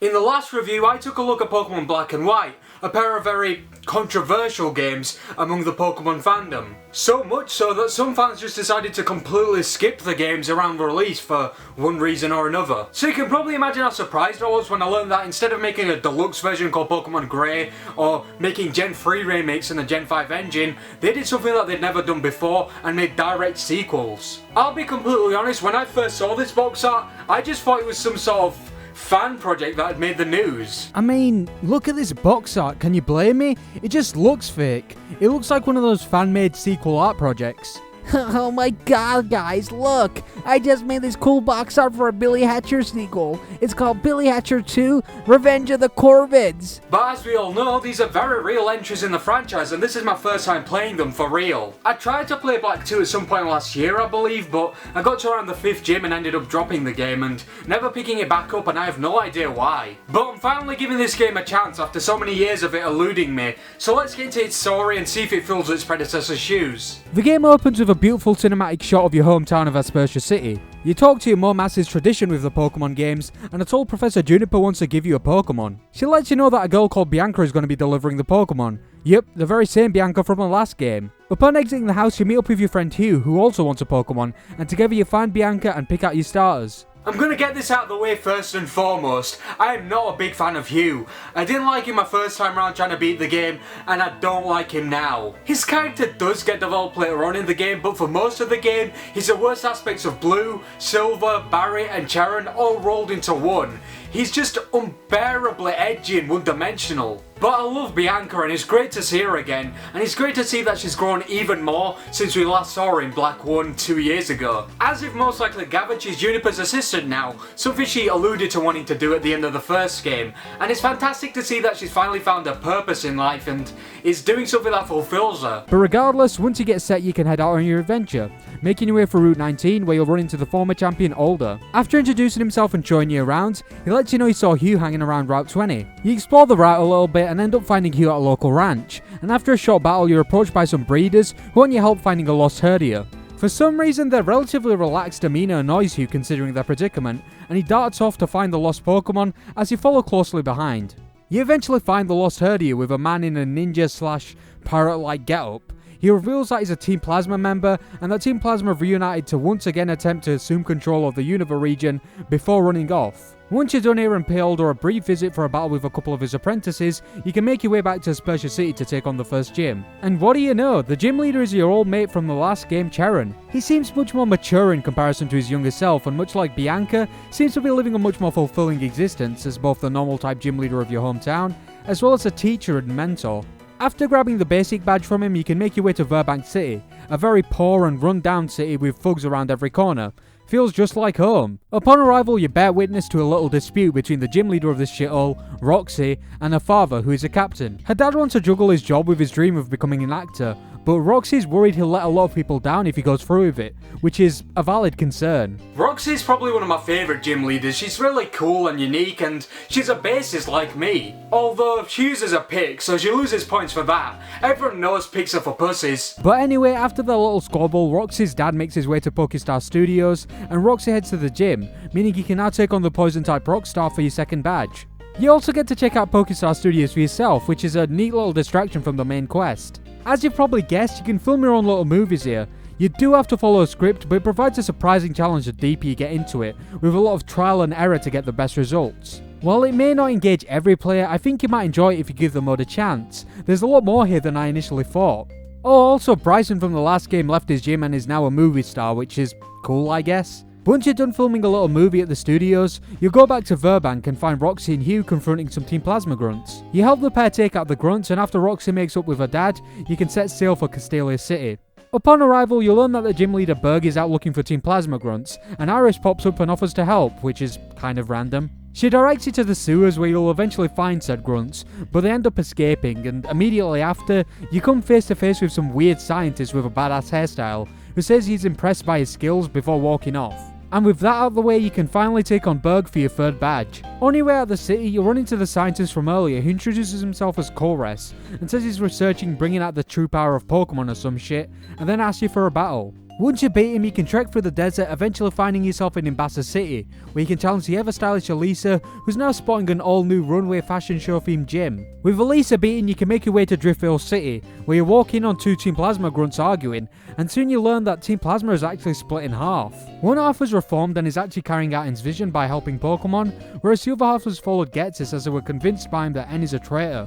In the last review, I took a look at Pokemon Black and White, a pair of very controversial games among the Pokemon fandom. So much so that some fans just decided to completely skip the games around release for one reason or another. So you can probably imagine how surprised I was when I learned that instead of making a deluxe version called Pokemon Grey, or making Gen 3 remakes in the Gen 5 engine, they did something that they'd never done before and made direct sequels. I'll be completely honest, when I first saw this box art, I just thought it was some sort of fan project that had made the news. I mean, look at this box art, can you blame me? It just looks fake. It looks like one of those fan-made sequel art projects. Oh my god, guys, look! I just made this cool box art for a Billy Hatcher sequel. It's called Billy Hatcher 2, Revenge of the Corvids. But as we all know, these are very real entries in the franchise, and this is my first time playing them for real. I tried to play Black 2 at some point last year, I believe, but I got to around the 5th gym and ended up dropping the game and never picking it back up, and I have no idea why. But I'm finally giving this game a chance after so many years of it eluding me, so let's get into its story and see if it fills its predecessor's shoes. The game opens with a beautiful cinematic shot of your hometown of Aspertia City. You talk to your mum as is tradition with the Pokemon games, and I told Professor Juniper wants to give you a Pokemon. She lets you know that a girl called Bianca is going to be delivering the Pokemon. Yep, the very same Bianca from the last game. Upon exiting the house, you meet up with your friend Hugh, who also wants a Pokemon, and together you find Bianca and pick out your starters. I'm gonna get this out of the way first and foremost. I am not a big fan of Hugh. I didn't like him my first time around trying to beat the game, and I don't like him now. His character does get developed later on in the game, but for most of the game, he's the worst aspects of Blue, Silver, Barry and Charon all rolled into one. He's just unbearably edgy and one-dimensional. But I love Bianca and it's great to see her again, and it's great to see that she's grown even more since we last saw her in Black 1 2 years ago. As you've most likely gathered, she's Juniper's assistant now, something she alluded to wanting to do at the end of the first game, and it's fantastic to see that she's finally found her purpose in life and is doing something that fulfills her. But regardless, once you get set you can head out on your adventure, making your way for Route 19 where you'll run into the former champion Alder. After introducing himself and showing you around, he lets you know he saw Hugh hanging around Route 20. You explore the route a little bit and end up finding Hugh at a local ranch, and after a short battle you're approached by some breeders who want your help finding a lost herdier. For some reason their relatively relaxed demeanour annoys Hugh considering their predicament, and he darts off to find the lost Pokemon as you follow closely behind. You eventually find the lost herdier with a man in a ninja / pirate-like getup. He reveals that he's a Team Plasma member, and that Team Plasma have reunited to once again attempt to assume control of the Unova region before running off. Once you're done here and pay Alder a brief visit for a battle with a couple of his apprentices, you can make your way back to Aspertia City to take on the first gym. And what do you know, the gym leader is your old mate from the last game, Charon. He seems much more mature in comparison to his younger self, and much like Bianca, seems to be living a much more fulfilling existence as both the normal type gym leader of your hometown, as well as a teacher and mentor. After grabbing the basic badge from him, you can make your way to Verbank City, a very poor and run-down city with thugs around every corner. Feels just like home. Upon arrival, you bear witness to a little dispute between the gym leader of this shithole, Roxy, and her father, who is a captain. Her dad wants to juggle his job with his dream of becoming an actor, but Roxy's worried he'll let a lot of people down if he goes through with it, which is a valid concern. Roxy's probably one of my favourite gym leaders. She's really cool and unique, and she's a bassist like me. Although she uses a pick, so she loses points for that. Everyone knows picks are for pussies. But anyway, after the little squabble, Roxy's dad makes his way to Pokestar Studios, and Roxy heads to the gym, meaning you can now take on the Poison-type Rockstar for your second badge. You also get to check out Pokestar Studios for yourself, which is a neat little distraction from the main quest. As you've probably guessed, you can film your own little movies here. You do have to follow a script, but it provides a surprising challenge the deeper you get into it, with a lot of trial and error to get the best results. While it may not engage every player, I think you might enjoy it if you give the mode a chance. There's a lot more here than I initially thought. Oh, also Bryson from the last game left his gym and is now a movie star, which is cool, I guess. Once you're done filming a little movie at the studios, you'll go back to Verbank and find Roxy and Hugh confronting some Team Plasma grunts. You help the pair take out the grunts, and after Roxy makes up with her dad, you can set sail for Castelia City. Upon arrival, you'll learn that the gym leader Berg is out looking for Team Plasma grunts, and Iris pops up and offers to help, which is kind of random. She directs you to the sewers where you'll eventually find said grunts, but they end up escaping, and immediately after, you come face to face with some weird scientist with a badass hairstyle, who says he's impressed by his skills before walking off. And with that out of the way, you can finally take on Berg for your third badge. On your way out of the city, you'll run into the scientist from earlier who introduces himself as Kores, and says he's researching bringing out the true power of Pokemon or some shit, and then asks you for a battle. Once you beat him, you can trek through the desert, eventually finding yourself in Imbasa City, where you can challenge the ever-stylish Elisa, who's now spotting an all-new runway fashion show-themed gym. With Elisa beaten, you can make your way to Driftville City, where you walk in on two Team Plasma grunts arguing, and soon you learn that Team Plasma is actually split in half. One half was reformed and is actually carrying out N's vision by helping Pokemon, whereas the other half has followed Ghetsis as they were convinced by him that N is a traitor.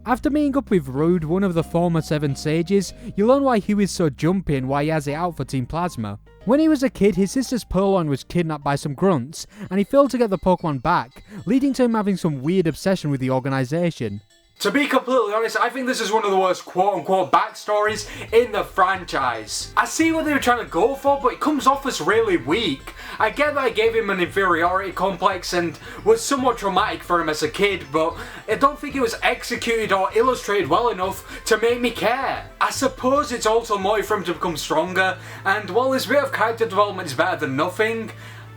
After meeting up with Rude, one of the former 7 sages, you learn why Hugh is so jumpy and why he has it out for Team Plasma. When he was a kid, his sister's Purloin was kidnapped by some grunts, and he failed to get the Pokemon back, leading to him having some weird obsession with the organisation. To be completely honest, I think this is one of the worst quote-unquote backstories in the franchise. I see what they were trying to go for, but it comes off as really weak. I get that I gave him an inferiority complex and was somewhat traumatic for him as a kid, but I don't think it was executed or illustrated well enough to make me care. I suppose it's also motive for him to become stronger, and while this bit of character development is better than nothing,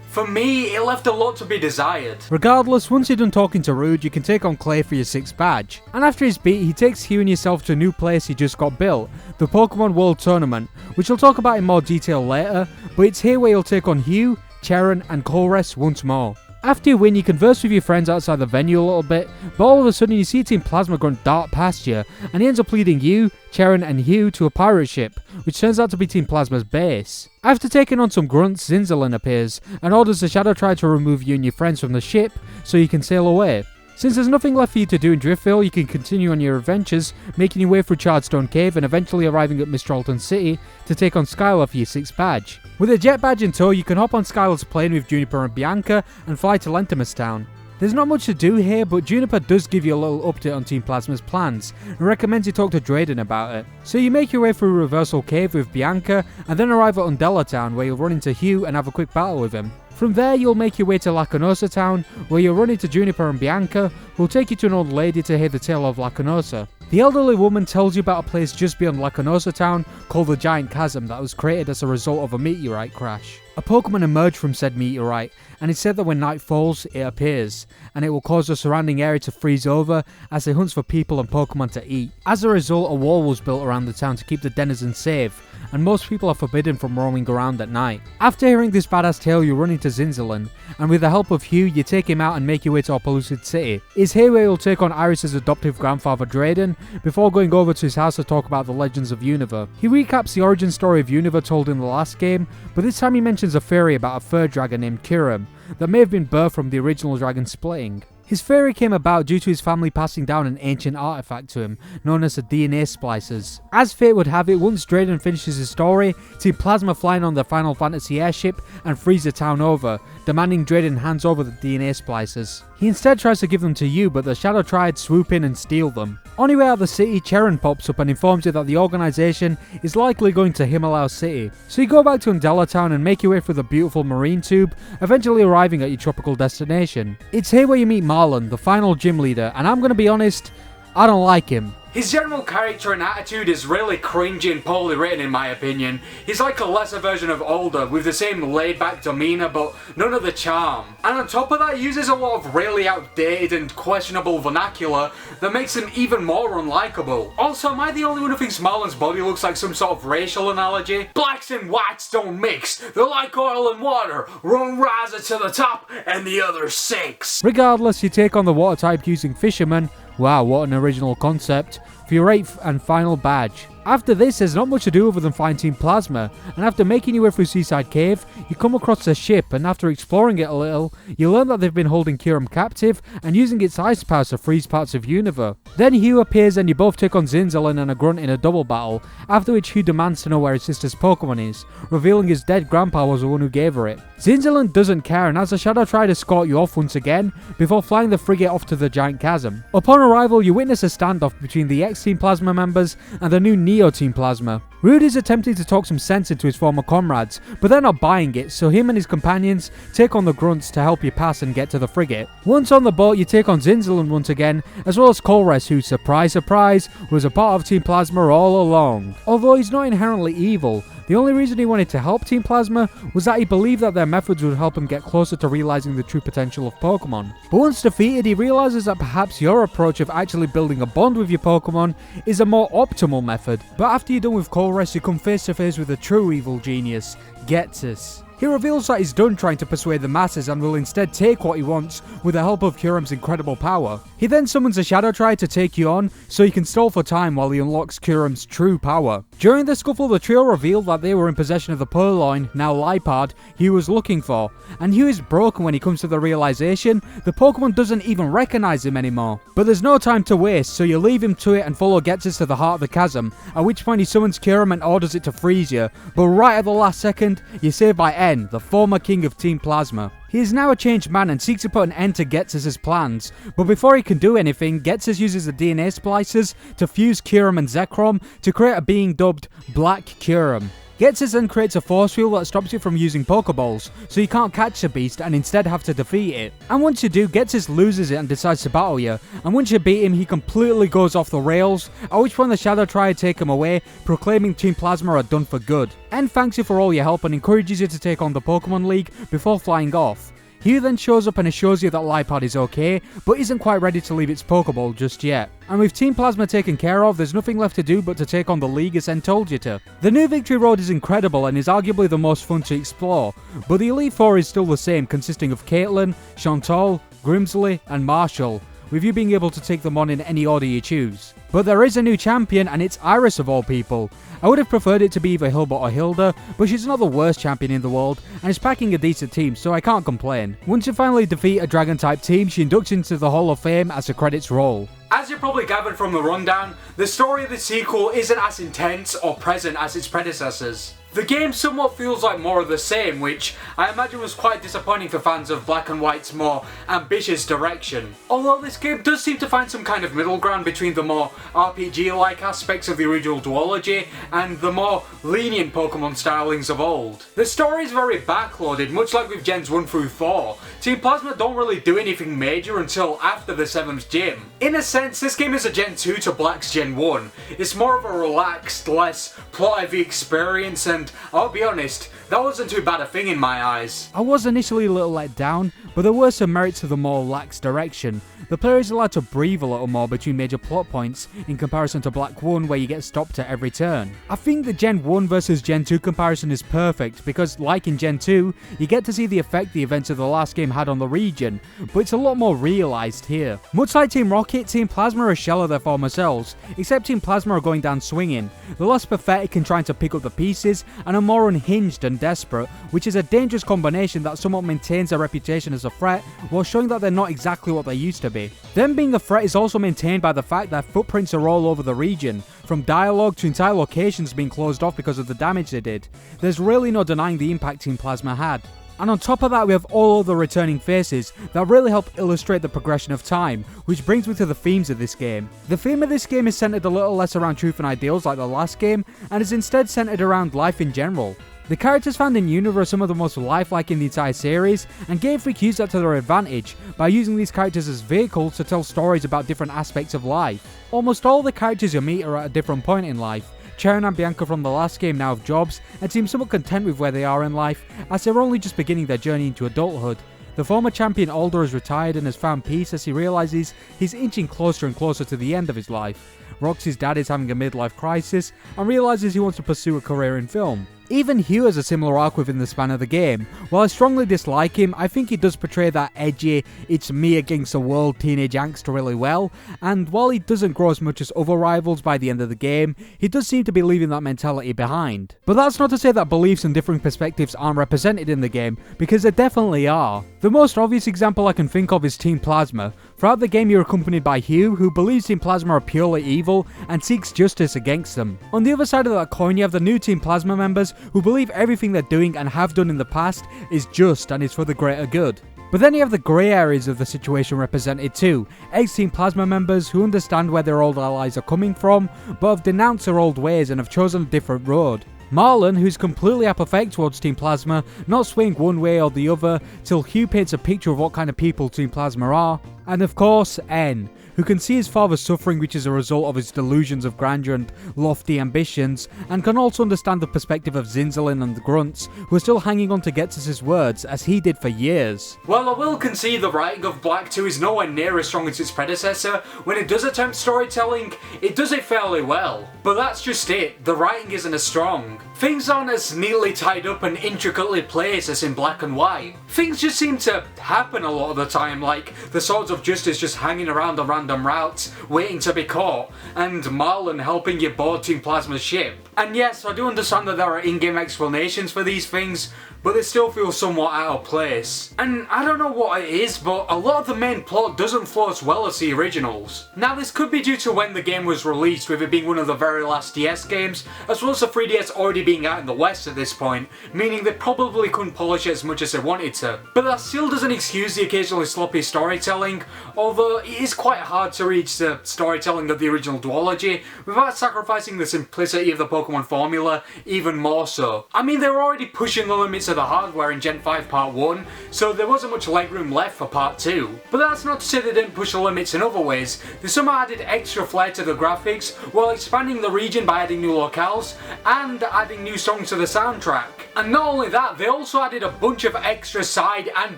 for me, it left a lot to be desired. Regardless, once you're done talking to Rude, you can take on Clay for your 6th badge. And after his beat, he takes Hugh and yourself to a new place he just got built, the Pokemon World Tournament, which I'll talk about in more detail later, but it's here where you'll take on Hugh, Charon and Colress once more. After you win, you converse with your friends outside the venue a little bit, but all of a sudden you see Team Plasma grunt dart past you, and he ends up leading you, Charon and Hugh to a pirate ship, which turns out to be Team Plasma's base. After taking on some grunts, Zinzalin appears, and orders the Shadow Tribe to remove you and your friends from the ship, so you can sail away. Since there's nothing left for you to do in Driftville, you can continue on your adventures, making your way through Chardstone Cave and eventually arriving at Mistralton City to take on Skylar for your 6th badge. With a jet badge in tow, you can hop on Skylar's plane with Juniper and Bianca and fly to Lentimus Town. There's not much to do here, but Juniper does give you a little update on Team Plasma's plans and recommends you talk to Drayden about it. So you make your way through Reversal Cave with Bianca and then arrive at Undella Town where you'll run into Hugh and have a quick battle with him. From there, you'll make your way to Lacunosa Town, where you'll run into Juniper and Bianca, who will take you to an old lady to hear the tale of Lacunosa. The elderly woman tells you about a place just beyond Lacunosa Town called the Giant Chasm that was created as a result of a meteorite crash. A Pokemon emerged from said meteorite, and it's said that when night falls, it appears, and it will cause the surrounding area to freeze over as it hunts for people and Pokemon to eat. As a result, a wall was built around the town to keep the denizens safe, and most people are forbidden from roaming around at night. After hearing this badass tale, you run into Zinzalin, and with the help of Hugh, you take him out and make your way to Opelucid City. It's here where you'll take on Iris' adoptive grandfather Drayden, before going over to his house to talk about the legends of Unova. He recaps the origin story of Unova told in the last game, but this time he mentions a theory about a third dragon named Kiram, that may have been birthed from the original dragon splitting. His theory came about due to his family passing down an ancient artifact to him, known as the DNA splicers. As fate would have it, once Drayden finishes his story, Team Plasma fly in on the Final Fantasy airship and freeze the town over, demanding Drayden hands over the DNA splicers. He instead tries to give them to you, but the Shadow Triad swoop in and steal them. On your way out of the city, Charon pops up and informs you that the organisation is likely going to Himalaya City. So you go back to Undella Town and make your way through the beautiful marine tube, eventually arriving at your tropical destination. It's here where you meet Marlon, the final gym leader, and I'm gonna be honest, I don't like him. His general character and attitude is really cringy and poorly written in my opinion. He's like a lesser version of Older, with the same laid-back demeanour but none of the charm. And on top of that, he uses a lot of really outdated and questionable vernacular that makes him even more unlikable. Also, am I the only one who thinks Marlon's body looks like some sort of racial analogy? Blacks and whites don't mix, they're like oil and water, one rises to the top and the other sinks. Regardless, you take on the water type using Fisherman. Wow, what an original concept, for your 8th and final badge. After this, there's not much to do other than find Team Plasma, and after making your way through Seaside Cave, you come across a ship, and after exploring it a little, you learn that they've been holding Kiram captive and using its ice powers to freeze parts of Unova. Then Hugh appears and you both take on Zinzalin and a grunt in a double battle, after which Hugh demands to know where his sister's Pokemon is, revealing his dead grandpa was the one who gave her it. Zinzalin doesn't care and has the Shadow Triad escort you off once again, before flying the frigate off to the Giant Chasm. Upon arrival, you witness a standoff between the ex-Team Plasma members and the new Neo Team Plasma. Rude is attempting to talk some sense into his former comrades, but they're not buying it, so him and his companions take on the grunts to help you pass and get to the frigate. Once on the boat, you take on Zinzalin once again, as well as Colress, who, surprise surprise, was a part of Team Plasma all along. Although he's not inherently evil, The only reason he wanted to help Team Plasma was that he believed that their methods would help him get closer to realizing the true potential of Pokemon. But once defeated, he realizes that perhaps your approach of actually building a bond with your Pokemon is a more optimal method. But after you're done with Colress, you come face to face with a true evil genius, Ghetsis. He reveals that he's done trying to persuade the masses and will instead take what he wants with the help of Kyurem's incredible power. He then summons a Shadow Triad to take you on, so he can stall for time while he unlocks Kyurem's true power. During the scuffle, the trio revealed that they were in possession of the Purloin, now Lipard, he was looking for, and Hugh is broken when he comes to the realization the Pokemon doesn't even recognize him anymore. But there's no time to waste, so you leave him to it and follow Ghetsis to the heart of the chasm, at which point he summons Kyurem and orders it to freeze you, but right at the last second, you're saved by N, the former king of Team Plasma. He is now a changed man and seeks to put an end to Ghetsis' plans, but before he can do anything, Ghetsis uses the DNA splicers to fuse Kyurem and Zekrom to create a being dubbed Black Kyurem. Ghetsis then creates a force field that stops you from using Pokeballs, so you can't catch the beast and instead have to defeat it. And once you do, Ghetsis loses it and decides to battle you, and once you beat him, he completely goes off the rails, at which point the Shadow Triad take him away, proclaiming Team Plasma are done for good. N thanks you for all your help and encourages you to take on the Pokemon League before flying off. Hugh then shows up and assures you that Lipard is okay, but isn't quite ready to leave its Pokeball just yet. And with Team Plasma taken care of, there's nothing left to do but to take on the League as N told you to. The new Victory Road is incredible and is arguably the most fun to explore, but the Elite Four is still the same, consisting of Caitlyn, Chantal, Grimsley and Marshall, with you being able to take them on in any order you choose. But there is a new champion, and it's Iris of all people. I would have preferred it to be either Hilbert or Hilda, but she's not the worst champion in the world, and is packing a decent team, so I can't complain. Once you finally defeat a Dragon-type team, she inducts into the Hall of Fame as the credits roll. As you probably gathered from the rundown, the story of the sequel isn't as intense or present as its predecessors. The game somewhat feels like more of the same, which I imagine was quite disappointing for fans of Black and White's more ambitious direction. Although this game does seem to find some kind of middle ground between the more RPG-like aspects of the original duology and the more lenient Pokemon stylings of old. The story is very backloaded, much like with Gens 1 through 4. Team Plasma don't really do anything major until after the 7th gym. In a sense, this game is a Gen 2 to Black's Gen 1. It's more of a relaxed, less plot-heavy experience, and I'll be honest, that wasn't too bad a thing in my eyes. I was initially a little let down, but there were some merits to the more lax direction. The player is allowed to breathe a little more between major plot points in comparison to Black 1 where you get stopped at every turn. I think the Gen 1 versus Gen 2 comparison is perfect because, like in Gen 2, you get to see the effect the events of the last game had on the region, but it's a lot more realised here. Much like Team Rocket, Team Plasma are a shell of their former selves, except Team Plasma are going down swinging. They're less pathetic in trying to pick up the pieces and are more unhinged and desperate, which is a dangerous combination that somewhat maintains their reputation as a threat while showing that they're not exactly what they used to be. Them being a threat is also maintained by the fact that footprints are all over the region, from dialogue to entire locations being closed off because of the damage they did. There's really no denying the impact Team Plasma had. And on top of that, we have all of the returning faces that really help illustrate the progression of time, which brings me to the themes of this game. The theme of this game is centered a little less around truth and ideals like the last game, and is instead centered around life in general. The characters found in Unova are some of the most lifelike in the entire series, and Game Freak used that to their advantage by using these characters as vehicles to tell stories about different aspects of life. Almost all the characters you meet are at a different point in life. Charon and Bianca from the last game now have jobs and seem somewhat content with where they are in life, as they're only just beginning their journey into adulthood. The former champion Alder is retired and has found peace as he realises he's inching closer and closer to the end of his life. Roxy's dad is having a midlife crisis and realises he wants to pursue a career in film. Even Hugh has a similar arc within the span of the game. While I strongly dislike him, I think he does portray that edgy, it's me against the world teenage angst really well, and while he doesn't grow as much as other rivals by the end of the game, he does seem to be leaving that mentality behind. But that's not to say that beliefs and different perspectives aren't represented in the game, because they definitely are. The most obvious example I can think of is Team Plasma. Throughout the game you're accompanied by Hugh, who believes Team Plasma are purely evil and seeks justice against them. On the other side of that coin you have the new Team Plasma members who believe everything they're doing and have done in the past is just and is for the greater good. But then you have the grey areas of the situation represented too, ex-Team Plasma members who understand where their old allies are coming from, but have denounced their old ways and have chosen a different road. Marlon, who's completely apathetic towards Team Plasma, not swaying one way or the other, till Hugh paints a picture of what kind of people Team Plasma are. And of course, N, who can see his father suffering, which is a result of his delusions of grandeur and lofty ambitions, and can also understand the perspective of Zinzalin and the Grunts, who are still hanging on to Getsus' words, as he did for years. Well, I will concede the writing of Black 2 is nowhere near as strong as its predecessor. When it does attempt storytelling, it does it fairly well. But that's just it, the writing isn't as strong. Things aren't as neatly tied up and intricately placed as in Black and White. Things just seem to happen a lot of the time, like the Swords of Justice just hanging around on random routes, waiting to be caught, and Marlon helping you board Team Plasma's ship. And yes, I do understand that there are in-game explanations for these things, but they still feel somewhat out of place. And I don't know what it is, but a lot of the main plot doesn't flow as well as the originals. Now this could be due to when the game was released, with it being one of the very last DS games, as well as the 3DS already being out in the West at this point, meaning they probably couldn't polish it as much as they wanted to. But that still doesn't excuse the occasionally sloppy storytelling, although it is quite hard to reach the storytelling of the original duology without sacrificing the simplicity of the Pokemon formula even more so. I mean, they were already pushing the limits of the hardware in Gen 5 Part 1, so there wasn't much legroom left for Part 2. But that's not to say they didn't push the limits in other ways. They somehow added extra flair to the graphics while expanding the region by adding new locales and adding new songs to the soundtrack. And not only that, they also added a bunch of extra side and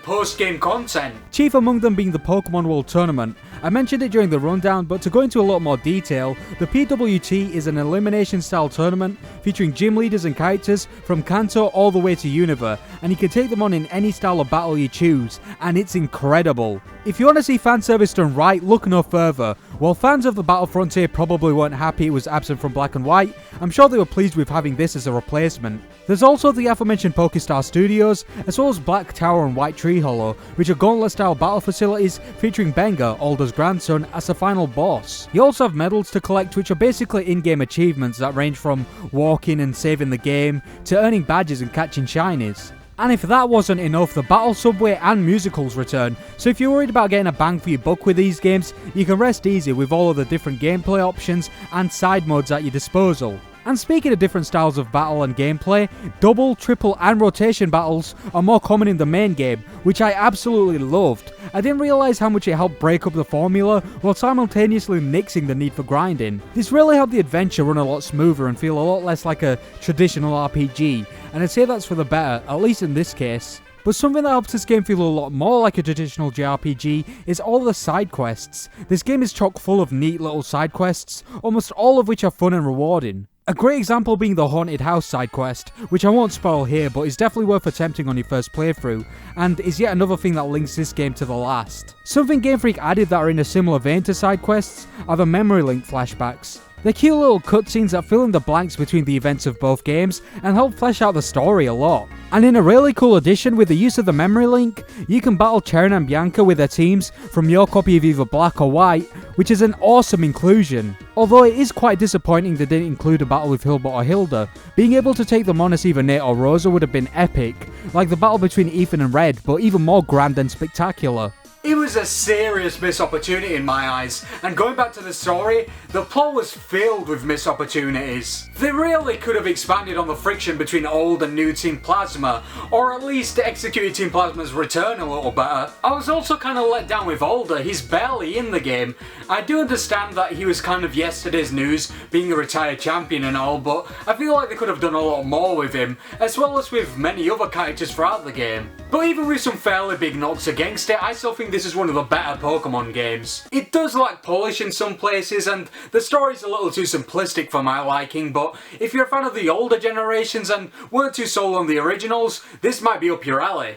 post-game content. Chief among them being the Pokemon World Tournament. I mentioned it during the rundown, but to go into a lot more detail, the PWT is an elimination style tournament featuring gym leaders and characters from Kanto all the way to Unova, and you can take them on in any style of battle you choose, and it's incredible. If you want to see fan service done right, look no further. While fans of the Battle Frontier probably weren't happy it was absent from Black and White, I'm sure they were pleased with having this as a replacement. There's also the aforementioned Pokestar Studios, as well as Black Tower and White Tree Hollow, which are gauntlet style battle facilities featuring Benga, Alder's grandson, as the final boss. You also have medals to collect, which are basically in-game achievements that range from walking and saving the game, to earning badges and catching shinies. And if that wasn't enough, the Battle Subway and musicals return, so if you're worried about getting a bang for your buck with these games, you can rest easy with all of the different gameplay options and side modes at your disposal. And speaking of different styles of battle and gameplay, double, triple and rotation battles are more common in the main game, which I absolutely loved. I didn't realise how much it helped break up the formula while simultaneously nixing the need for grinding. This really helped the adventure run a lot smoother and feel a lot less like a traditional RPG, and I'd say that's for the better, at least in this case. But something that helps this game feel a lot more like a traditional JRPG is all the side quests. This game is chock full of neat little side quests, almost all of which are fun and rewarding. A great example being the Haunted House side quest, which I won't spoil here but is definitely worth attempting on your first playthrough, and is yet another thing that links this game to the last. Something Game Freak added that are in a similar vein to side quests are the memory link flashbacks. They're cute little cutscenes that fill in the blanks between the events of both games and help flesh out the story a lot. And in a really cool addition with the use of the memory link, you can battle Cheren and Bianca with their teams from your copy of either Black or White, which is an awesome inclusion. Although it is quite disappointing they didn't include a battle with Hilbert or Hilda. Being able to take them on as either Nate or Rosa would have been epic, like the battle between Ethan and Red, but even more grand and spectacular. It was a serious missed opportunity in my eyes, and going back to the story, the plot was filled with missed opportunities. They really could have expanded on the friction between old and new Team Plasma, or at least executed Team Plasma's return a little better. I was also kind of let down with Alder. He's barely in the game. I do understand that he was kind of yesterday's news, being a retired champion and all, but I feel like they could have done a lot more with him, as well as with many other characters throughout the game. But even with some fairly big knocks against it, I still think this is one of the better Pokemon games. It does lack polish in some places, and the story's a little too simplistic for my liking, but if you're a fan of the older generations and weren't too sold on the originals, this might be up your alley.